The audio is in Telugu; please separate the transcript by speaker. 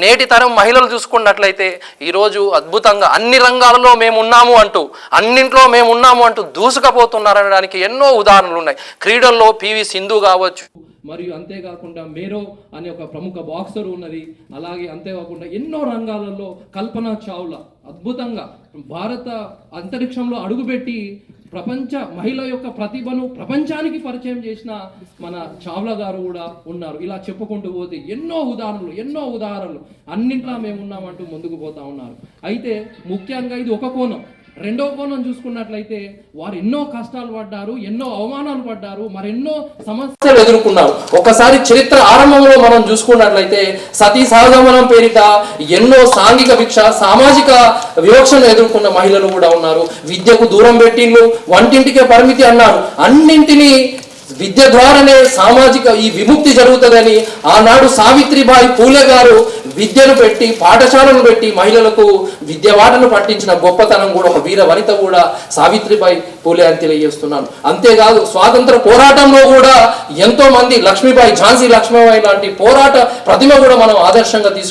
Speaker 1: నేటి తరం మహిళలు చూసుకున్నట్లయితే ఈరోజు అద్భుతంగా అన్ని రంగాలలో మేము ఉన్నాము అంటూ అన్నింట్లో మేము ఉన్నాము అంటూ దూసుకుపోతున్నారనడానికి ఎన్నో ఉదాహరణలు ఉన్నాయి. క్రీడల్లో పివి సింధు కావచ్చు, మరియు అంతేకాకుండా మేరో అనే ఒక ప్రముఖ బాక్సర్ ఉన్నది. అలాగే అంతేకాకుండా ఎన్నో రంగాలలో కల్పనా చావ్లా అద్భుతంగా భారత అంతరిక్షంలో అడుగుపెట్టి ప్రపంచ మహిళ యొక్క ప్రతిభను ప్రపంచానికి పరిచయం చేసిన మన చావ్లా గారు కూడా ఉన్నారు. ఇలా చెప్పుకుంటూ పోతే ఎన్నో ఉదాహరణలు అన్నింటిలో మేము ఉన్నామంటూ ముందుకు పోతా ఉన్నారు. అయితే ముఖ్యంగా ఇది ఒక కోణం. రెండో కోణం చూసుకున్నట్లయితే వారు ఎన్నో కష్టాలు పడ్డారు, ఎన్నో అవమానాలు పడ్డారు, మరెన్నో సమస్యలు ఎదుర్కొన్నారు. ఒకసారి చరిత్ర ఆరంభంలో మనం చూసుకున్నట్లయితే సతీ సహగమనం పేరిట ఎన్నో సాంఘిక భిక్ష, సామాజిక వివక్షను ఎదుర్కొన్న మహిళలు కూడా ఉన్నారు. విద్యకు దూరం పెట్టిళ్ళు, వంటింటికే పరిమితి అన్నారు. అన్నింటినీ విద్య ద్వారానే సామాజిక ఈ విముక్తి జరుగుతుందని ఆనాడు సావిత్రిబాయి పూలే గారు విద్యను పెట్టి, పాఠశాలను పెట్టి మహిళలకు విద్యవాటను పట్టించిన గొప్పతనం కూడా, ఒక వీర వనిత కూడా సావిత్రిబాయి పూలే అని తెలియజేస్తున్నాను. అంతేకాదు స్వాతంత్ర పోరాటంలో కూడా ఎంతో మంది, లక్ష్మీబాయి, ఝాన్సీ లక్ష్మీబాయి లాంటి పోరాట ప్రతిమ కూడా మనం ఆదర్శంగా తీసుకుంటాం.